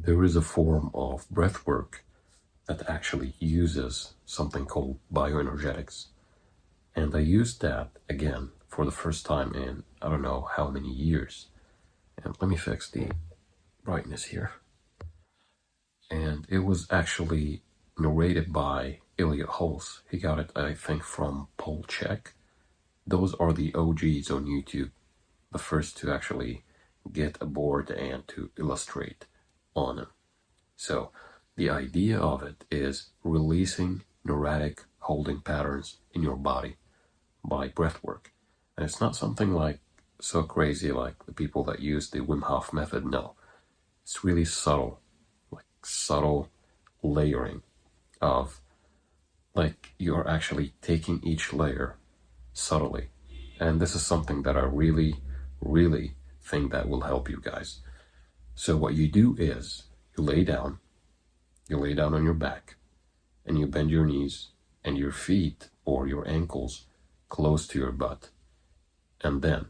there is a form of breath work that actually uses something called bioenergetics. And I used that again for the first time in I don't know how many years. And let me fix the brightness here. And it was actually narrated by Elliot Hulse. He got it, I think, from Paul Chek. Those are the OGs on YouTube, the first to actually get aboard and to illustrate on it. So the idea of it is releasing neurotic holding patterns in your body by breath work. And it's not something like so crazy like the people that use the Wim Hof method. No, it's really subtle, like subtle layering of, like, you're actually taking each layer subtly. And this is something that I really, really think that will help you guys. So what you do is you lay down on your back, and you bend your knees and your feet or your ankles close to your butt. And then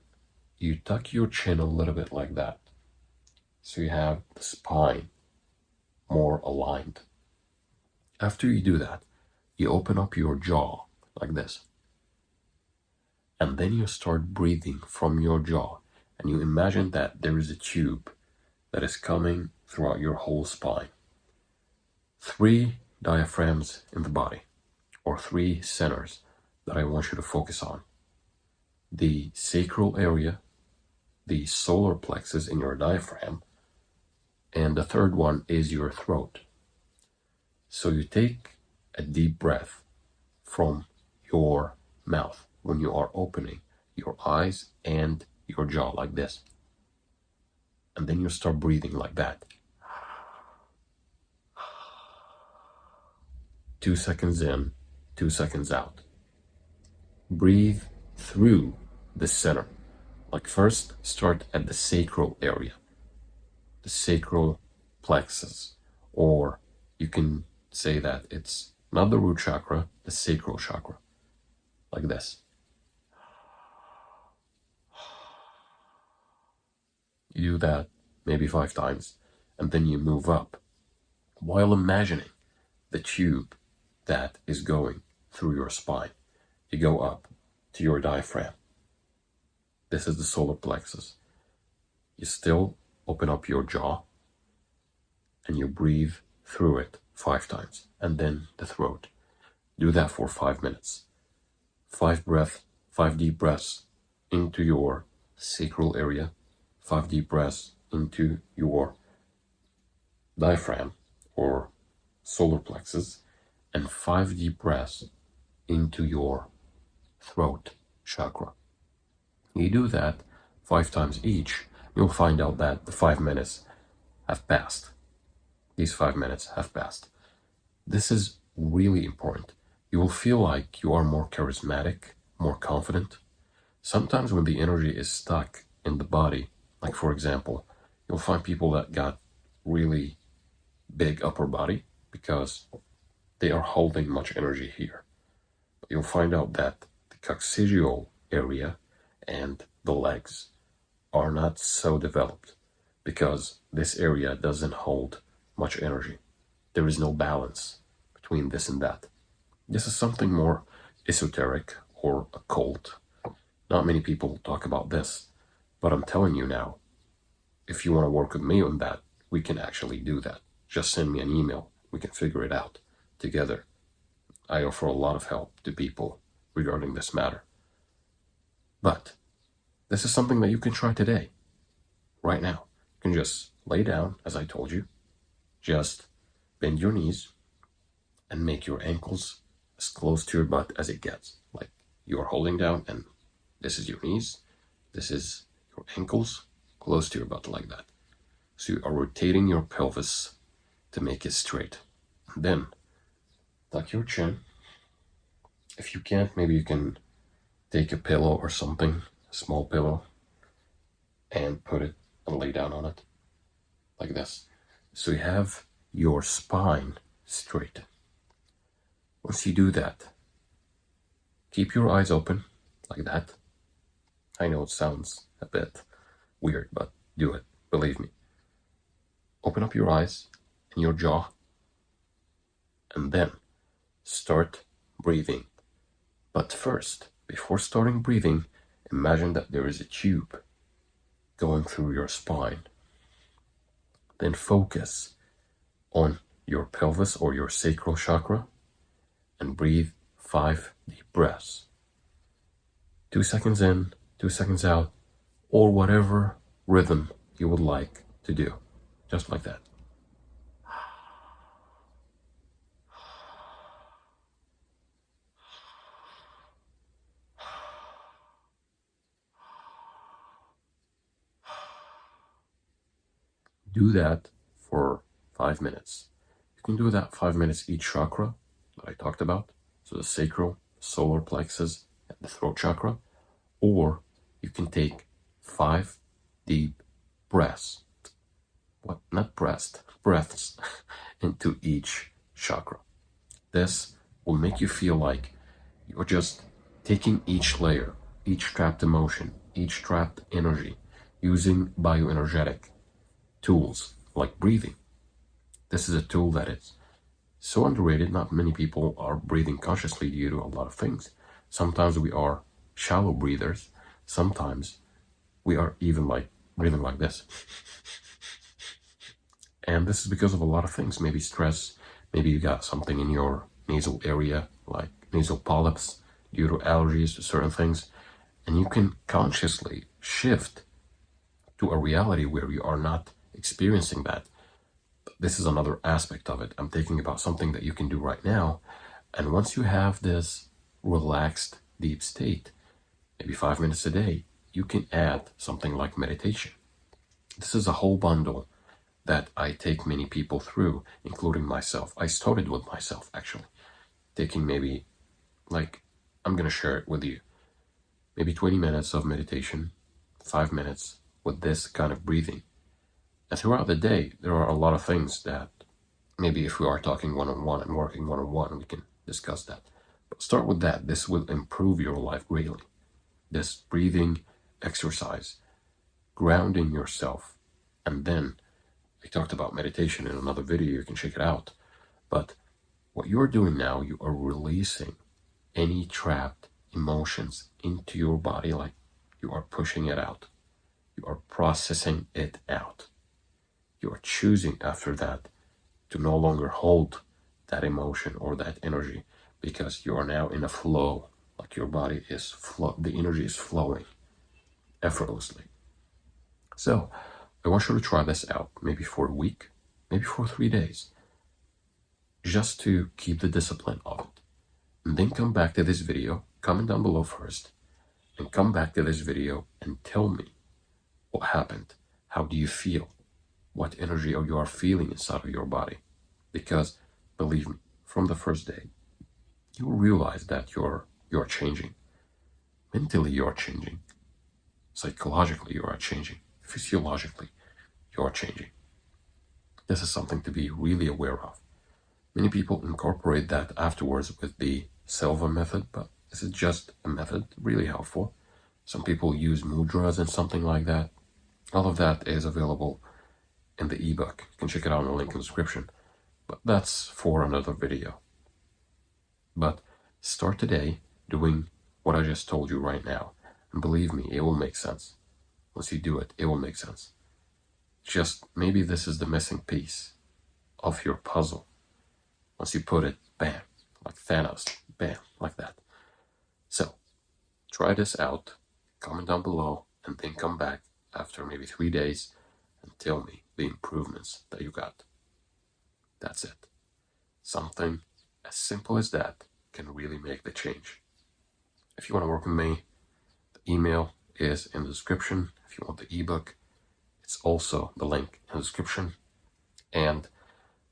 you tuck your chin a little bit like that. So you have the spine more aligned. After you do that, you open up your jaw like this. And then you start breathing from your jaw. And you imagine that there is a tube that is coming throughout your whole spine. 3 diaphragms in the body, or 3 centers that I want you to focus on. The sacral area, the solar plexus in your diaphragm, and the third one is your throat. So you take a deep breath from your mouth when you are opening your eyes and your jaw like this. And then you start breathing like that. 2 seconds in, 2 seconds out. Breathe through the center. Like, first start at the sacral area, the sacral plexus, or you can say that it's not the root chakra, the sacral chakra, like this. You do that maybe 5 times, and then you move up while imagining the tube that is going through your spine. You go up to your diaphragm. This is the solar plexus. You still open up your jaw and you breathe through it 5 times, and then the throat. Do that for 5 minutes. 5 deep breaths into your sacral area, 5 deep breaths into your diaphragm or solar plexus, and 5 deep breaths into your throat chakra. You do that 5 times each, you'll find out that the 5 minutes have passed. These 5 minutes have passed. This is really important. You will feel like you are more charismatic, more confident. Sometimes when the energy is stuck in the body, like for example, you'll find people that got really big upper body because they are holding much energy here. But you'll find out that the coccygeal area and the legs are not so developed because this area doesn't hold much energy. There is no balance between this and that. This is something more esoteric or occult. Not many people talk about this, but I'm telling you now, if you want to work with me on that, we can actually do that. Just send me an email. We can figure it out together. I offer a lot of help to people regarding this matter. But this is something that you can try today, right now. You can just lay down, as I told you. Just bend your knees and make your ankles as close to your butt as it gets. Like, you are holding down and this is your knees, this is your ankles, close to your butt like that. So you are rotating your pelvis to make it straight. And then tuck your chin. If you can't, maybe you can take a pillow or something, a small pillow, and put it and lay down on it like this. So you have your spine straight. Once you do that, keep your eyes open like that. I know it sounds a bit weird, but do it, believe me. open up your eyes and your jaw, and then start breathing. But first, before starting breathing, imagine that there is a tube going through your spine. Then focus on your pelvis or your sacral chakra and breathe 5 deep breaths. 2 seconds in, 2 seconds out, or whatever rhythm you would like to do. Just like that. Do that for 5 minutes. You can do that 5 minutes each chakra that I talked about. So the sacral, solar plexus, and the throat chakra. Or you can take 5 deep breaths. What? Not breaths into each chakra. This will make you feel like you're just taking each layer, each trapped emotion, each trapped energy, using bioenergetic tools like breathing. This is a tool that is so underrated. Not many people are breathing consciously due to a lot of things. Sometimes we are shallow breathers. Sometimes we are even like breathing like this. And this is because of a lot of things. Maybe stress, maybe you got something in your nasal area, like nasal polyps, due to allergies to certain things. And you can consciously shift to a reality where you are not experiencing that. This is another aspect of it. I'm thinking about something that you can do right now. And once you have this relaxed, deep state, maybe 5 minutes a day, you can add something like meditation. This is a whole bundle that I take many people through, including myself. I started with myself, actually, taking maybe, like, I'm going to share it with you. Maybe 20 minutes of meditation, 5 minutes with this kind of breathing. And throughout the day, there are a lot of things that maybe if we are talking one-on-one and working one-on-one, we can discuss that. But start with that. This will improve your life greatly. This breathing exercise, grounding yourself. And then I talked about meditation in another video. You can check it out. But what you're doing now, you are releasing any trapped emotions into your body, like you are pushing it out. You are processing it out. You are choosing after that to no longer hold that emotion or that energy, because you are now in a flow, like your body is the energy is flowing effortlessly. So I want you to try this out, maybe for a week, maybe for 3 days, just to keep the discipline of it. And then come back to this video, comment down below first, and come back to this video and tell me what happened. How do you feel? What energy you are feeling inside of your body? Because believe me, from the first day, you will realize that you're changing. Mentally, you are changing. Psychologically, you are changing. Physiologically, you are changing. This is something to be really aware of. Many people incorporate that afterwards with the Selva method, but this is just a method, really helpful. Some people use mudras and something like that. All of that is available in the ebook. You can check it out in the link in the description. But that's for another video. But start today doing what I just told you right now. And believe me, it will make sense. Once you do it, it will make sense. Just maybe this is the missing piece of your puzzle. Once you put it, bam, like Thanos, bam, like that. So, try this out, comment down below, and then come back after maybe 3 days and tell me the improvements that you got. That's it. Something as simple as that can really make the change. If you want to work with me, the email is in the description. If you want the ebook, it's also the link in the description. And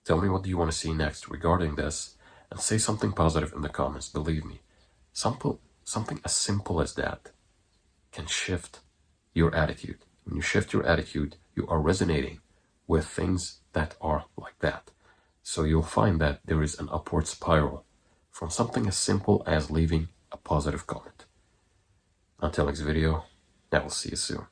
tell me what do you want to see next regarding this, and say something positive in the comments. Believe me, something as simple as that can shift your attitude. When you shift your attitude, you are resonating with things that are like that. So you'll find that there is an upward spiral from something as simple as leaving a positive comment. Until next video, I will see you soon.